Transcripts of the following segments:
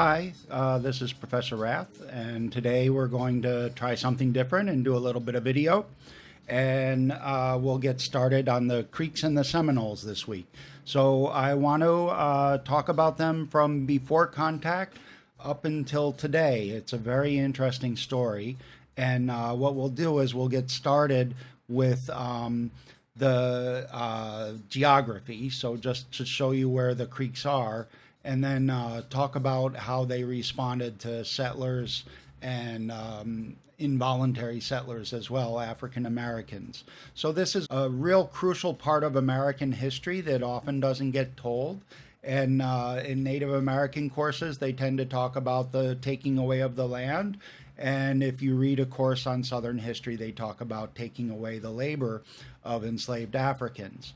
Hi, this is Professor Rath, and today we're going to try something different and do a little bit of video. And we'll get started on the Creeks and the Seminoles this week. So I want to talk about them from before contact up until today. It's a very interesting story. And what we'll do is we'll get started with the geography. So just to show you where the creeks are, and then talk about how they responded to settlers and involuntary settlers as well, African Americans. So this is a real crucial part of American history that often doesn't get told. And in Native American courses, they tend to talk about the taking away of the land. And if you read a course on Southern history, they talk about taking away the labor of enslaved Africans.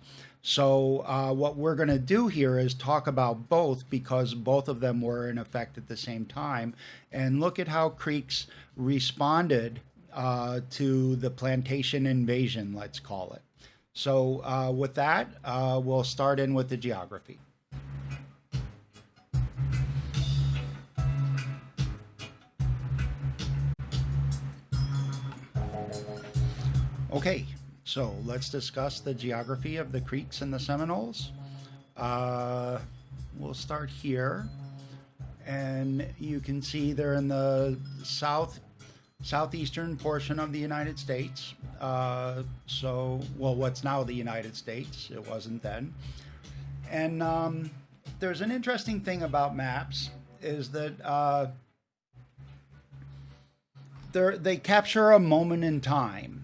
So what we're going to do here is talk about both, because both of them were in effect at the same time, and look at how Creeks responded to the plantation invasion, let's call it. So with that, we'll start in with the geography. Okay. So let's discuss the geography of the Creeks and the Seminoles. We'll start here, and you can see they're in the southeastern portion of the United States. What's now the United States, it wasn't then. And there's an interesting thing about maps is that they capture a moment in time.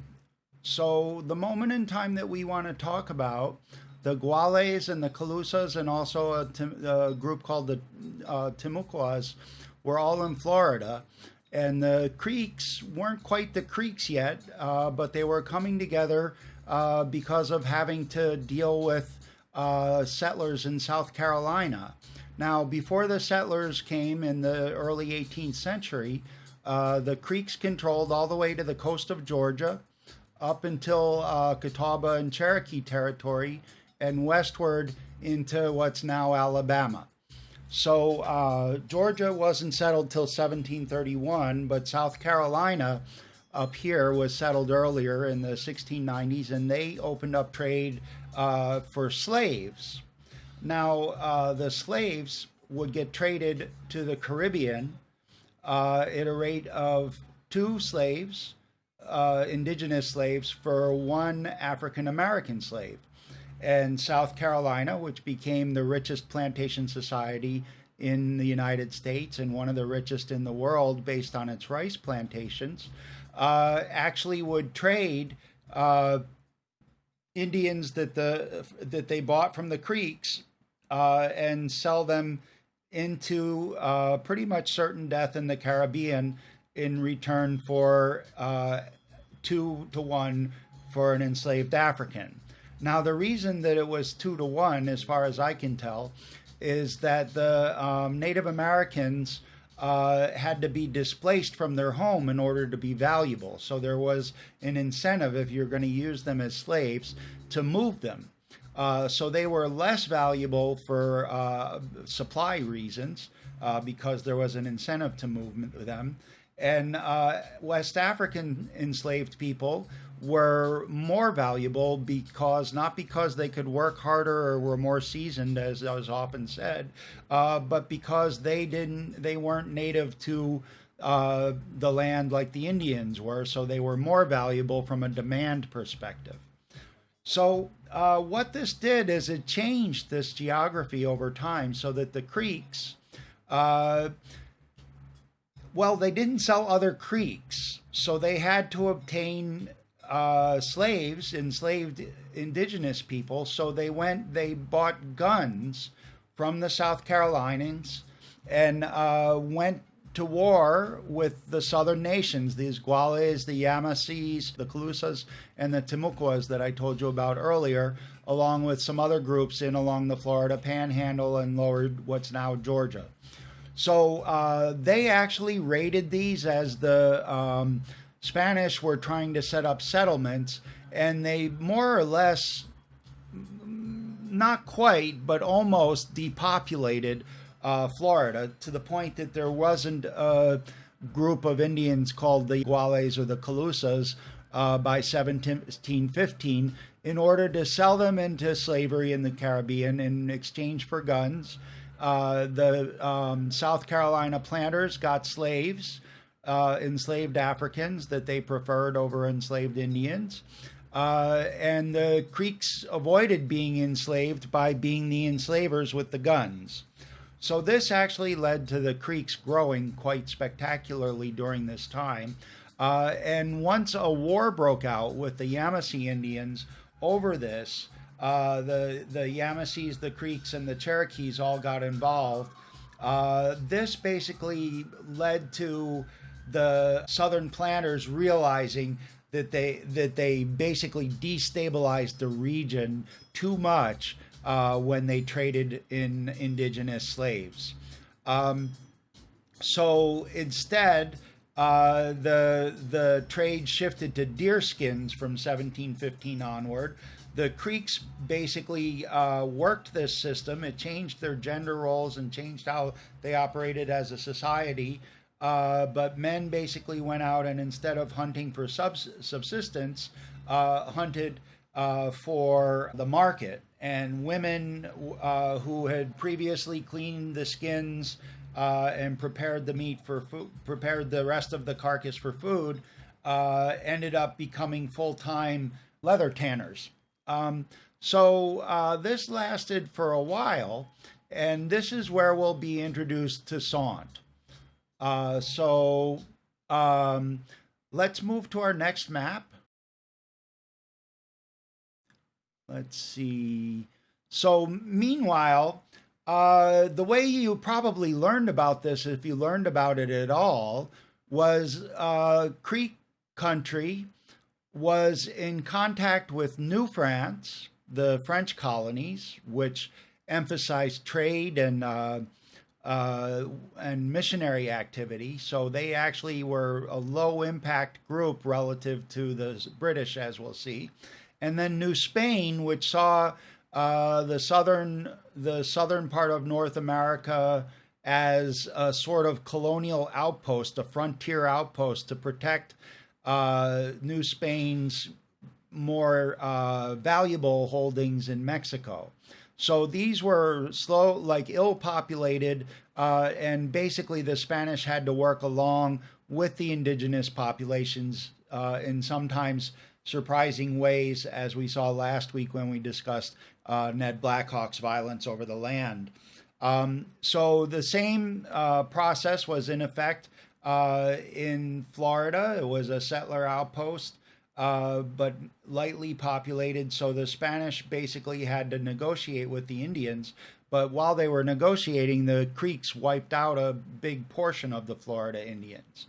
So the moment in time that we want to talk about, the Guales and the Calusas, and also a group called the Timucuas, were all in Florida. And the Creeks weren't quite the Creeks yet, but they were coming together because of having to deal with settlers in South Carolina. Now, before the settlers came in the early 18th century, the Creeks controlled all the way to the coast of Georgia, up until Catawba and Cherokee territory, and westward into what's now Alabama. So Georgia wasn't settled till 1731, but South Carolina up here was settled earlier in the 1690s, and they opened up trade for slaves. Now, the slaves would get traded to the Caribbean at a rate of 2 slaves, indigenous slaves, for 1 African American slave. And South Carolina, which became the richest plantation society in the United States and one of the richest in the world based on its rice plantations, actually would trade Indians that they bought from the Creeks and sell them into pretty much certain death in the Caribbean in return for 2 to 1 for an enslaved African. Now, the reason that it was 2 to 1, as far as I can tell, is that the Native Americans had to be displaced from their home in order to be valuable. So there was an incentive, if you're going to use them as slaves, to move them. So they were less valuable for supply reasons because there was an incentive to move them. And West African enslaved people were more valuable not because they could work harder or were more seasoned, as was often said, but because they weren't native to the land like the Indians were, so they were more valuable from a demand perspective. So what this did is it changed this geography over time so that the Creeks, they didn't sell other Creeks, so they had to obtain enslaved indigenous people. So they bought guns from the South Carolinians and went to war with the southern nations, these Guales, the Yamasees, the Calusas, and the Timucuas that I told you about earlier, along with some other groups along the Florida Panhandle and lower what's now Georgia. So they actually raided these as the Spanish were trying to set up settlements, and they more or less, not quite, but almost depopulated Florida, to the point that there wasn't a group of Indians called the Guales or the Calusas by 1715 in order to sell them into slavery in the Caribbean in exchange for guns. The South Carolina planters got slaves, enslaved Africans that they preferred over enslaved Indians. And the Creeks avoided being enslaved by being the enslavers with the guns. So this actually led to the Creeks growing quite spectacularly during this time. And once a war broke out with the Yamasee Indians over this, the Yamasees, the Creeks, and the Cherokees all got involved. This basically led to the Southern planters realizing that they basically destabilized the region too much when they traded in indigenous slaves. So instead, the trade shifted to deerskins from 1715 onward. The Creeks basically worked this system. It changed their gender roles and changed how they operated as a society. But men basically went out and instead of hunting for subsistence, hunted for the market. And women who had previously cleaned the skins and prepared the meat for food, prepared the rest of the carcass for food, ended up becoming full-time leather tanners. So this lasted for a while, and this is where we'll be introduced to Sant. Let's move to our next map. Let's see. So meanwhile, the way you probably learned about this, if you learned about it at all, was Creek country was in contact with New France, the French colonies, which emphasized trade and missionary activity. So they actually were a low impact group relative to the British, as we'll see. And then New Spain, which saw the southern part of North America as a sort of colonial outpost, a frontier outpost to protect New Spain's more valuable holdings in Mexico. So these were slow, like ill-populated, and basically the Spanish had to work along with the indigenous populations in sometimes surprising ways, as we saw last week when we discussed Ned Blackhawk's violence over the land. So the same process was in effect in Florida. It was a settler outpost, but lightly populated. So the Spanish basically had to negotiate with the Indians. But while they were negotiating, the Creeks wiped out a big portion of the Florida Indians.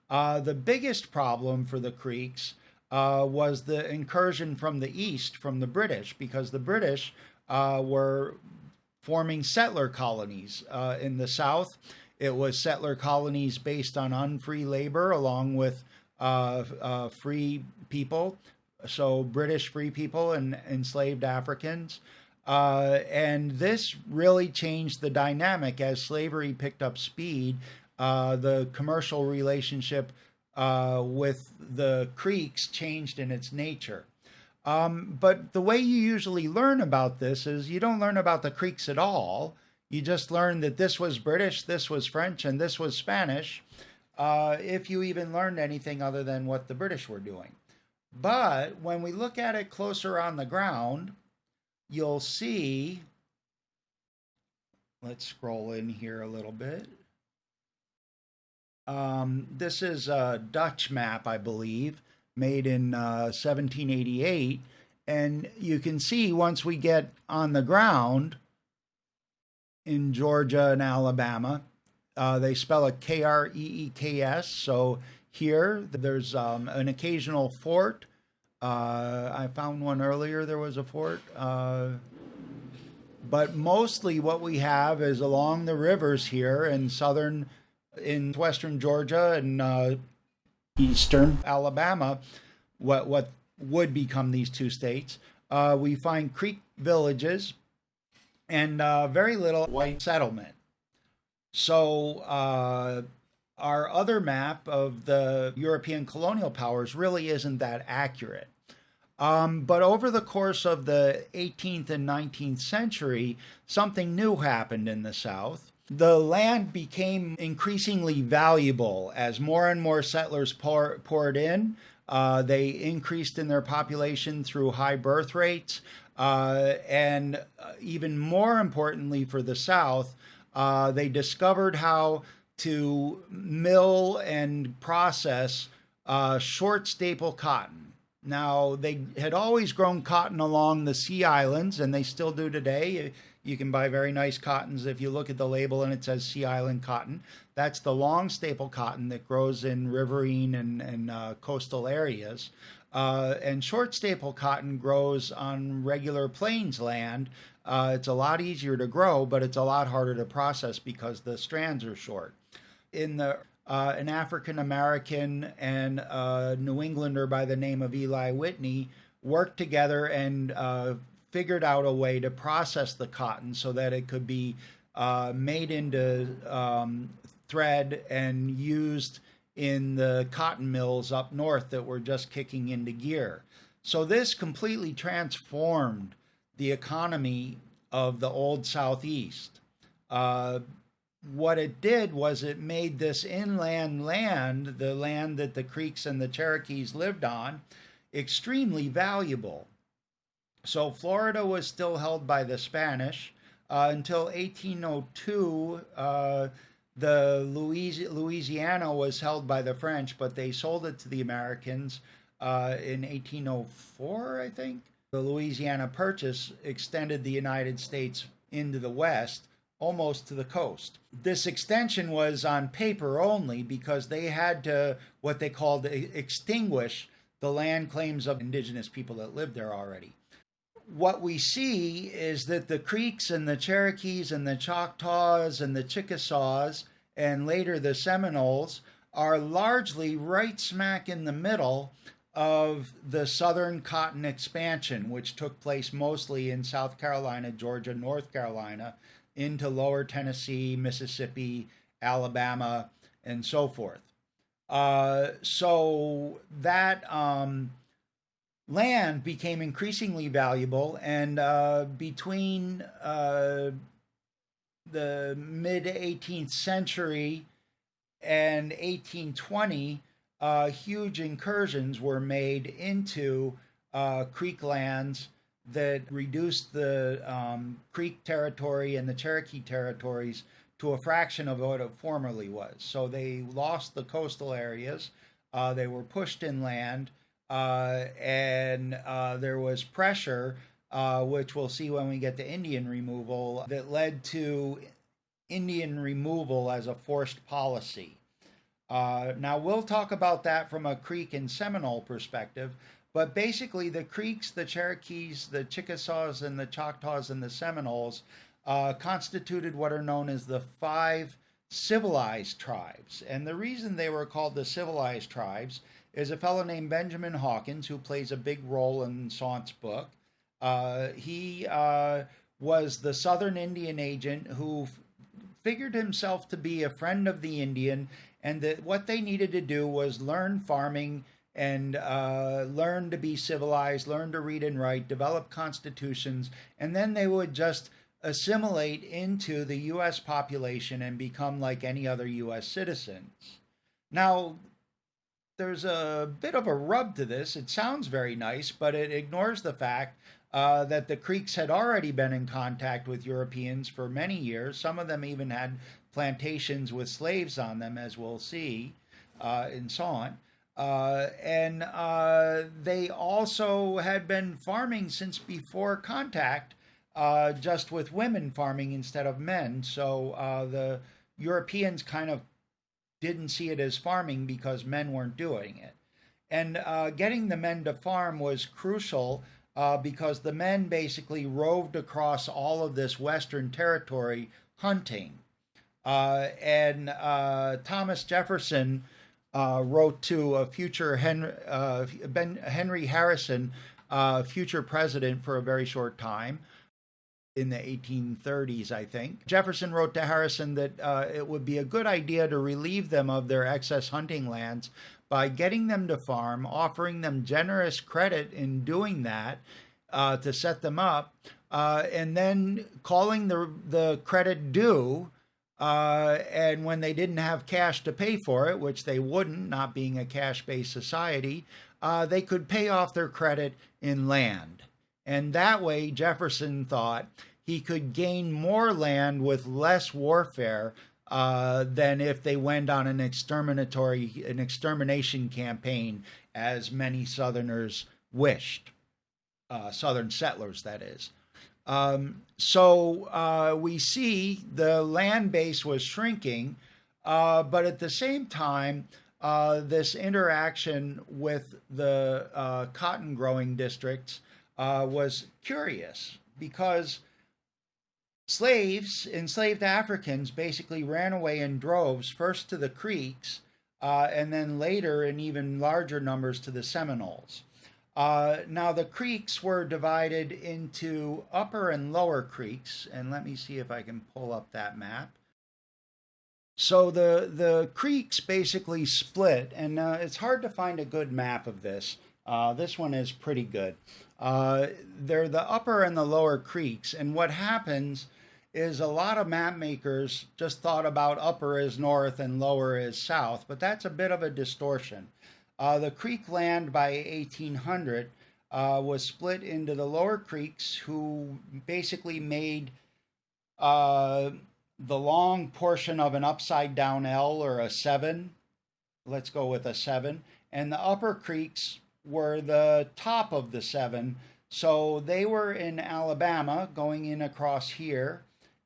The biggest problem for the Creeks was the incursion from the east, from the British, because the British were forming settler colonies in the south. It was settler colonies based on unfree labor along with free people, so British free people and enslaved Africans. And this really changed the dynamic as slavery picked up speed. The commercial relationship with the Creeks changed in its nature. But the way you usually learn about this is you don't learn about the Creeks at all. You just learn that this was British, this was French, and this was Spanish, if you even learned anything other than what the British were doing. But when we look at it closer on the ground, you'll see, let's scroll in here a little bit. This is a Dutch map, I believe, made in 1788. And you can see once we get on the ground in Georgia and Alabama, they spell it Kreeks. So here there's an occasional fort. I found one earlier, there was a fort. But mostly what we have is along the rivers here in western Georgia and eastern Alabama, what would become these two states. We find Creek villages and very little white settlement. So our other map of the European colonial powers really isn't that accurate. But over the course of the 18th and 19th century, something new happened in the South. The land became increasingly valuable as more and more settlers poured in. They increased in their population through high birth rates. And even more importantly for the South, they discovered how to mill and process short staple cotton. Now, they had always grown cotton along the sea islands, and they still do today. You can buy very nice cottons if you look at the label and it says Sea Island cotton. That's the long staple cotton that grows in riverine and coastal areas. And short staple cotton grows on regular plains land. It's a lot easier to grow, but it's a lot harder to process because the strands are short. In the An African American and New Englander by the name of Eli Whitney worked together and figured out a way to process the cotton so that it could be made into thread and used in the cotton mills up north that were just kicking into gear. So this completely transformed the economy of the old Southeast. What it did was it made this inland land, the land that the Creeks and the Cherokees lived on, extremely valuable. So Florida was still held by the Spanish until 1802. The Louisiana was held by the French, but they sold it to the Americans in 1804, I think. The Louisiana Purchase extended the United States into the West, almost to the coast. This extension was on paper only because they had to, what they called, extinguish the land claims of indigenous people that lived there already. What we see is that the Creeks and the Cherokees and the Choctaws and the Chickasaws and later the Seminoles are largely right smack in the middle of the southern cotton expansion, which took place mostly in South Carolina, Georgia, North Carolina, into lower Tennessee, Mississippi, Alabama, and so forth. So that land became increasingly valuable, and between the mid 18th century and 1820, huge incursions were made into Creek lands that reduced the Creek territory and the Cherokee territories to a fraction of what it formerly was. So they lost the coastal areas, they were pushed inland, and there was pressure, which we'll see when we get to Indian removal, that led to Indian removal as a forced policy. Now, we'll talk about that from a Creek and Seminole perspective, but basically the Creeks, the Cherokees, the Chickasaws, and the Choctaws and the Seminoles constituted what are known as the 5 civilized tribes. And the reason they were called the civilized tribes is a fellow named Benjamin Hawkins, who plays a big role in Saunt's book. He was the Southern Indian agent who figured himself to be a friend of the Indian, and that what they needed to do was learn farming and learn to be civilized, learn to read and write, develop constitutions, and then they would just assimilate into the U.S. population and become like any other U.S. citizens. Now, there's a bit of a rub to this. It sounds very nice, but it ignores the fact that the Creeks had already been in contact with Europeans for many years. Some of them even had plantations with slaves on them, as we'll see in Saunt. And they also had been farming since before contact, just with women farming instead of men. So the Europeans kind of didn't see it as farming because men weren't doing it. And getting the men to farm was crucial because the men basically roved across all of this Western territory hunting. And Thomas Jefferson wrote to a future Henry Harrison, future president for a very short time, in the 1830s, I think. Jefferson wrote to Harrison that it would be a good idea to relieve them of their excess hunting lands by getting them to farm, offering them generous credit in doing that to set them up, and then calling the credit due. And when they didn't have cash to pay for it, which they wouldn't, not being a cash-based society, they could pay off their credit in land. And that way, Jefferson thought he could gain more land with less warfare than if they went on an extermination campaign, as many Southerners wished. Southern settlers, that is. So we see the land base was shrinking, but at the same time, this interaction with the cotton growing districts was curious, because enslaved Africans basically ran away in droves, first to the Creeks, and then later in even larger numbers to the Seminoles. Now the Creeks were divided into upper and lower Creeks, and let me see if I can pull up that map. So the Creeks basically split, and it's hard to find a good map of this. This one is pretty good. They're the upper and the lower Creeks, and what happens is a lot of map makers just thought about upper as north and lower as south, but that's a bit of a distortion. The Creek land by 1800 was split into the lower Creeks, who basically made the long portion of an upside down L, or a 7. Let's go with a 7. And the upper Creeks were the top of the 7. So they were in Alabama, going in across here,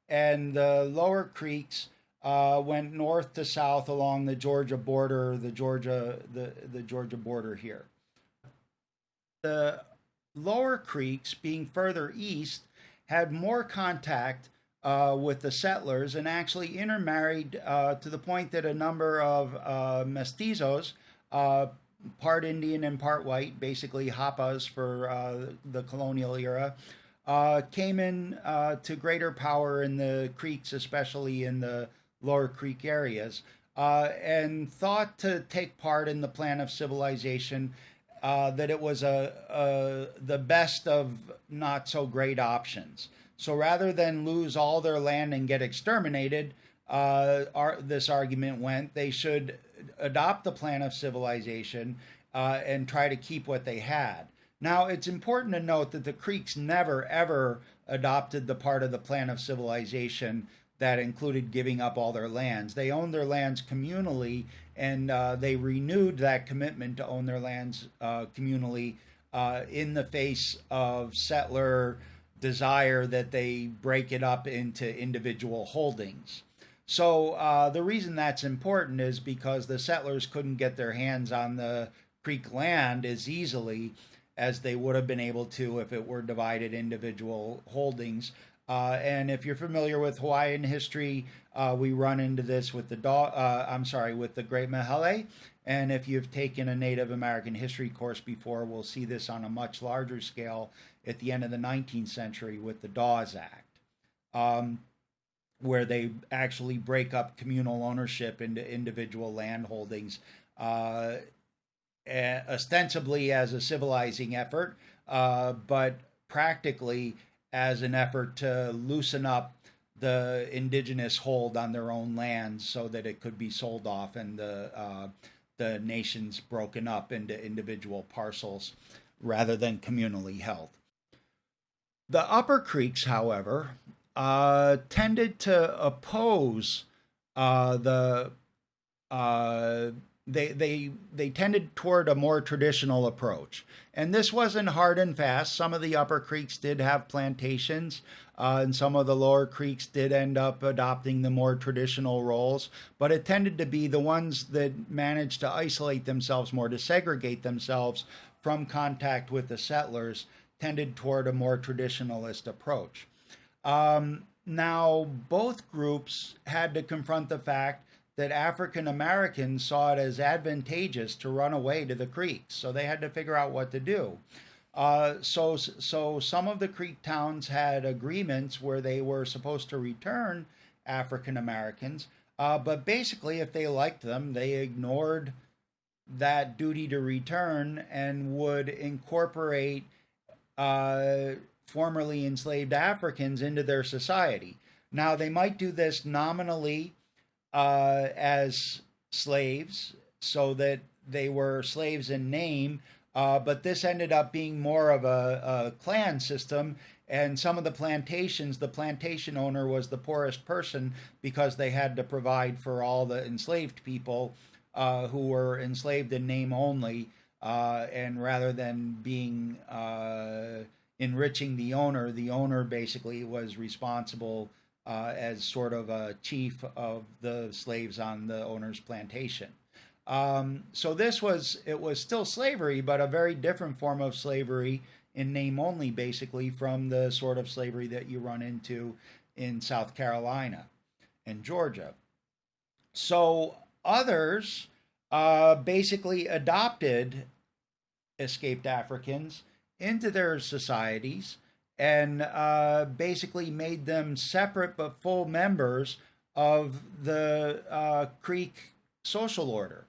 and the lower Creeks went north to south along the Georgia border, the Georgia border here. The lower Creeks, being further east, had more contact with the settlers, and actually intermarried to the point that a number of mestizos, part Indian and part white, basically Hapas for the colonial era, came in to greater power in the Creeks, especially in the lower Creek areas, and thought to take part in the plan of civilization, that it was the best of not so great options. So rather than lose all their land and get exterminated, this argument went, they should adopt the plan of civilization and try to keep what they had. Now, it's important to note that the Creeks never, ever adopted the part of the plan of civilization that included giving up all their lands. They owned their lands communally, and they renewed that commitment to own their lands communally in the face of settler desire that they break it up into individual holdings. So the reason that's important is because the settlers couldn't get their hands on the Creek land as easily as they would have been able to if it were divided individual holdings. And if you're familiar with Hawaiian history, we run into this with with the Great Mahele. And if you've taken a Native American history course before, we'll see this on a much larger scale at the end of the 19th century with the Dawes Act, where they actually break up communal ownership into individual land holdings, ostensibly as a civilizing effort, but practically as an effort to loosen up the indigenous hold on their own lands so that it could be sold off and the nations broken up into individual parcels rather than communally held. The Upper Creeks, however, tended to oppose they tended toward a more traditional approach. And this wasn't hard and fast. Some of the Upper Creeks did have plantations, and some of the Lower Creeks did end up adopting the more traditional roles, but it tended to be the ones that managed to isolate themselves more, to segregate themselves from contact with the settlers, tended toward a more traditionalist approach. Now, both groups had to confront the fact that African Americans saw it as advantageous to run away to the Creeks, so they had to figure out what to do. So some of the Creek towns had agreements where they were supposed to return African Americans, but basically, if they liked them, they ignored that duty to return and would incorporate uh, formerly enslaved Africans into their society. Now, they might do this nominally as slaves, so that they were slaves in name, but this ended up being more of a clan system. And some of the plantations, the plantation owner was the poorest person because they had to provide for all the enslaved people who were enslaved in name only. And rather than being enriching the owner basically was responsible as sort of a chief of the slaves on the owner's plantation. So it was still slavery, but a very different form of slavery in name only, basically, from the sort of slavery that you run into in South Carolina and Georgia. So others basically adopted escaped Africans into their societies and basically made them separate but full members of the Creek social order.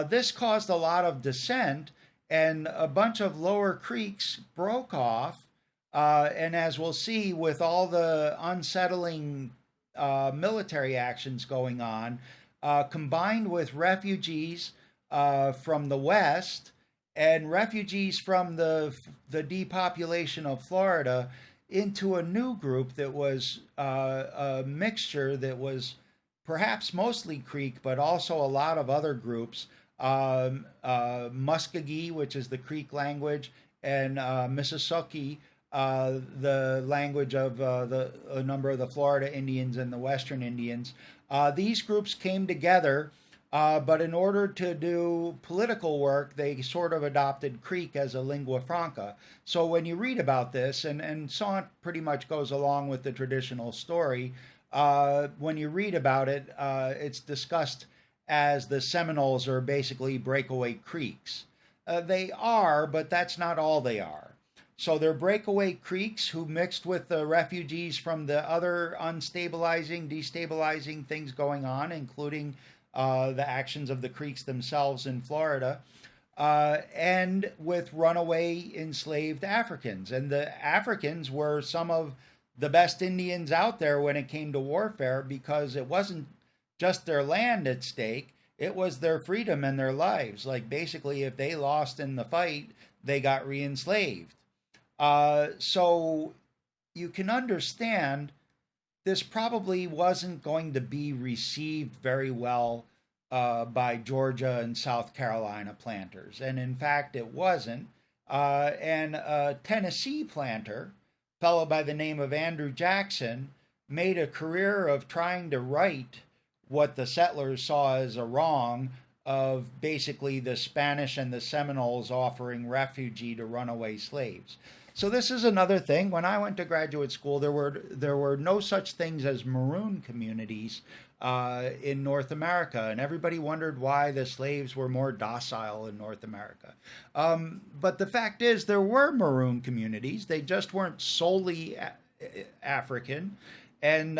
This caused a lot of dissent, and a bunch of lower creeks broke off. And as we'll see, with all the unsettling military actions going on, combined with refugees from the West and refugees from the depopulation of Florida, into a new group that was a mixture that was perhaps mostly Creek, but also a lot of other groups. Muscogee, which is the Creek language, and Muscogee, the language of a number of the Florida Indians and the Western Indians. These groups came together, but in order to do political work, they sort of adopted Creek as a lingua franca. So when you read about this, and Saunt pretty much goes along with the traditional story, when you read about it, it's discussed as the Seminoles are basically breakaway Creeks. They are, but that's not all they are. So they're breakaway Creeks who mixed with the refugees from the other unstabilizing, destabilizing things going on, including the actions of the Creeks themselves in Florida, and with runaway enslaved Africans. And the Africans were some of the best Indians out there when it came to warfare, because it wasn't just their land at stake, it was their freedom and their lives. Like basically, if they lost in the fight, they got re-enslaved. So you can understand this probably wasn't going to be received very well by Georgia and South Carolina planters. And in fact, it wasn't. And a Tennessee planter, a fellow by the name of Andrew Jackson, made a career of trying to right what the settlers saw as a wrong of basically the Spanish and the Seminoles offering refugee to runaway slaves. So this is another thing. When I went to graduate school, there were no such things as maroon communities in North America, and everybody wondered why the slaves were more docile in North America. But the fact is, there were maroon communities. They just weren't solely African, and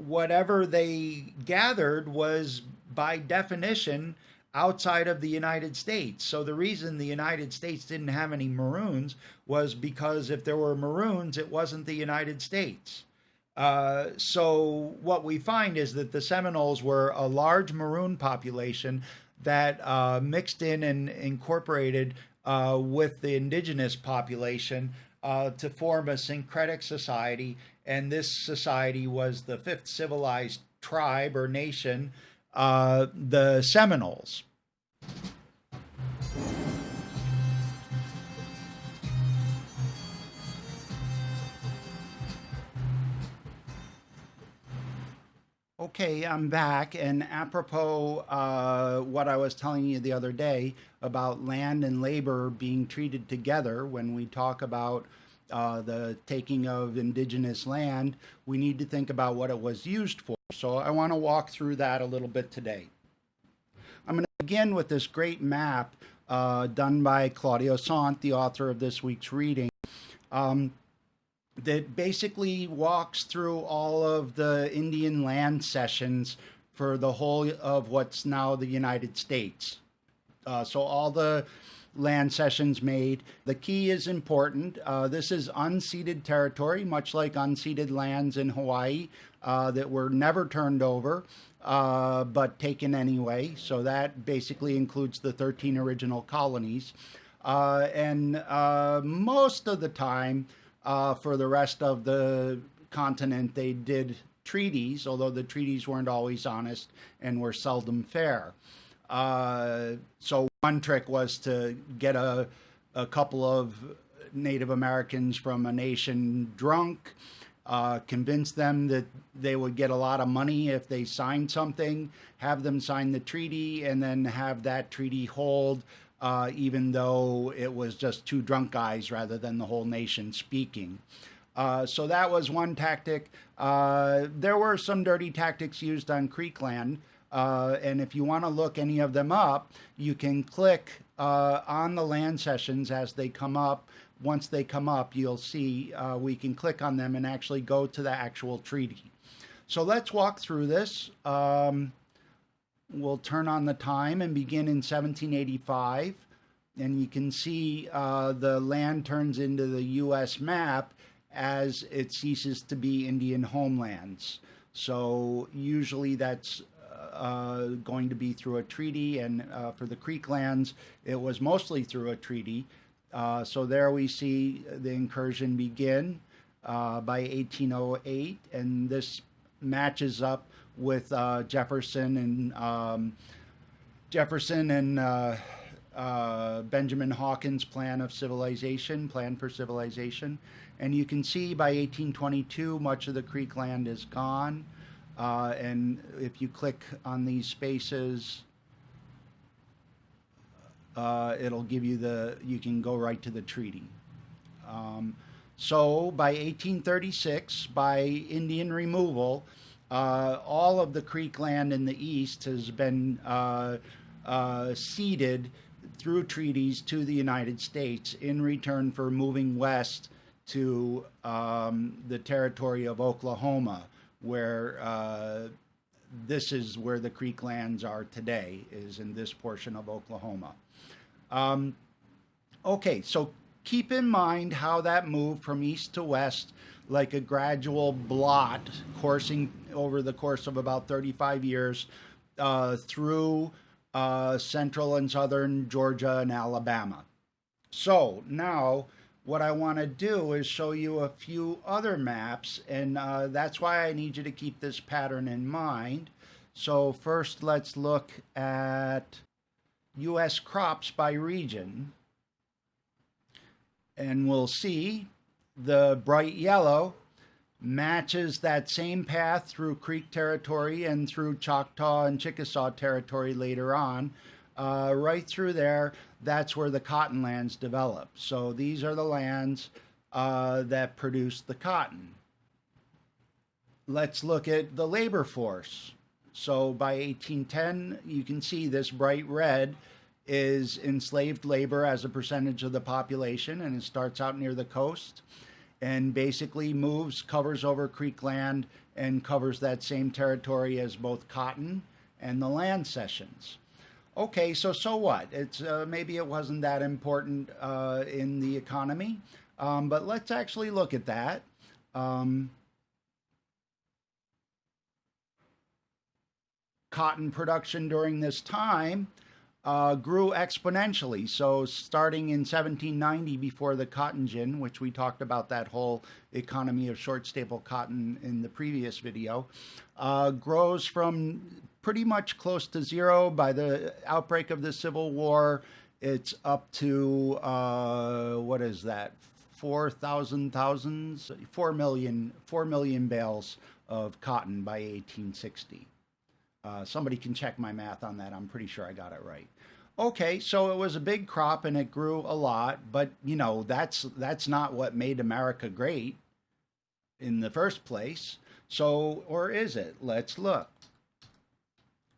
whatever they gathered was, by definition, outside of the United States. So the reason the United States didn't have any maroons was because if there were maroons, it wasn't the United States. So what we find is that the Seminoles were a large maroon population that mixed in and incorporated with the indigenous population to form a syncretic society. And this society was the fifth civilized tribe or nation, the Seminoles. Okay, I'm back. And apropos what I was telling you the other day about land and labor being treated together, when we talk about the taking of indigenous land, we need to think about what it was used for. So I want to walk through that a little bit today. I'm going to begin with this great map done by Claudio Sant, the author of this week's reading, that basically walks through all of the Indian land cessions for the whole of what's now the United States. So all the land cessions made. The key is important. This is unceded territory, much like unceded lands in Hawaii that were never turned over, but taken anyway. So that basically includes the 13 original colonies. And most of the time, for the rest of the continent, they did treaties, although the treaties weren't always honest and were seldom fair. So one trick was to get a couple of Native Americans from a nation drunk, convince them that they would get a lot of money if they signed something, have them sign the treaty, and then have that treaty hold, even though it was just two drunk guys rather than the whole nation speaking. So that was one tactic. There were some dirty tactics used on Creek land. And if you want to look any of them up, you can click on the land cessions as they come up. Once they come up, you'll see we can click on them and actually go to the actual treaty. So let's walk through this. We'll turn on the time and begin in 1785. And you can see the land turns into the U.S. map as it ceases to be Indian homelands. So usually that's going to be through a treaty, and for the Creek lands, it was mostly through a treaty. So there we see the incursion begin by 1808, and this matches up with Jefferson and Benjamin Hawkins' plan for civilization. And you can see by 1822, much of the Creek land is gone. And if you click on these spaces, it'll give you you can go right to the treaty. So by 1836, by Indian removal, all of the Creek land in the east has been ceded through treaties to the United States in return for moving west to the territory of Oklahoma, where this is where the Creek lands are today, is in this portion of Oklahoma. Okay, so keep in mind how that moved from east to west like a gradual blot coursing over the course of about 35 years through central and southern Georgia and Alabama. So now what I want to do is show you a few other maps, and that's why I need you to keep this pattern in mind. So first, let's look at U.S. crops by region, and we'll see the bright yellow matches that same path through Creek territory and through Choctaw and Chickasaw territory later on. Right through there, that's where the cotton lands develop. So these are the lands that produce the cotton. Let's look at the labor force. So by 1810, you can see this bright red is enslaved labor as a percentage of the population, and it starts out near the coast and basically covers over Creek land and covers that same territory as both cotton and the land cessions. Okay, so what? It's maybe it wasn't that important in the economy, but let's actually look at that. Cotton production during this time grew exponentially. So starting in 1790, before the cotton gin, which we talked about that whole economy of short staple cotton in the previous video, grows from pretty much close to zero. By the outbreak of the Civil War, it's up to, what is that? 4 million bales of cotton by 1860. Somebody can check my math on that. I'm pretty sure I got it right. Okay, so it was a big crop and it grew a lot, but you know, that's not what made America great in the first place. So, or is it? Let's look.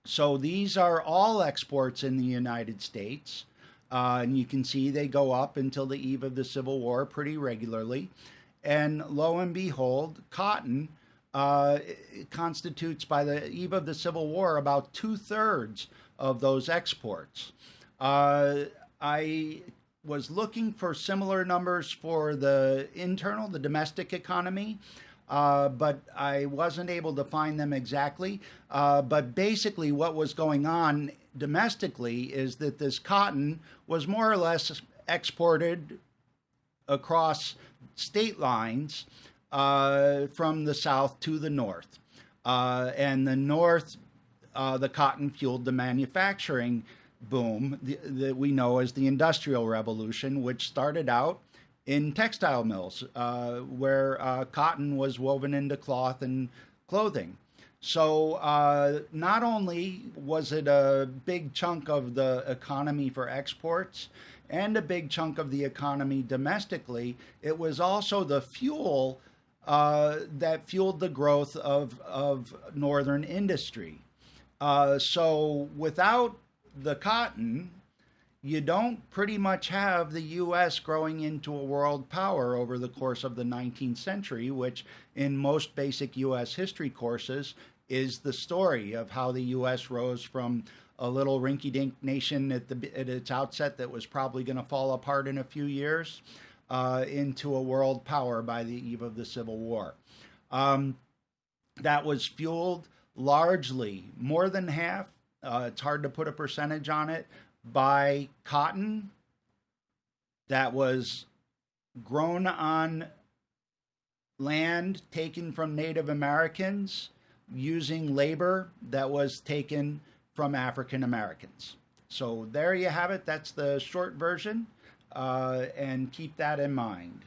So these are all exports in the United States. And you can see they go up until the eve of the Civil War pretty regularly. And lo and behold, cotton constitutes, by the eve of the Civil War, about 2/3 of those exports. I was looking for similar numbers for the domestic economy, but I wasn't able to find them exactly. But basically, what was going on domestically is that this cotton was more or less exported across state lines from the south to the north. And the north, the cotton fueled the manufacturing boom that we know as the Industrial Revolution, which started out in textile mills where cotton was woven into cloth and clothing. So not only was it a big chunk of the economy for exports and a big chunk of the economy domestically, it was also the fuel that fueled the growth of northern industry. So without the cotton, you don't pretty much have the U.S. growing into a world power over the course of the 19th century, which in most basic U.S. history courses is the story of how the U.S. rose from a little rinky-dink nation at its outset that was probably going to fall apart in a few years into a world power by the eve of the Civil War. That was fueled largely, more than half, it's hard to put a percentage on it, by cotton that was grown on land taken from Native Americans using labor that was taken from African Americans. So there you have it. That's the short version, and keep that in mind.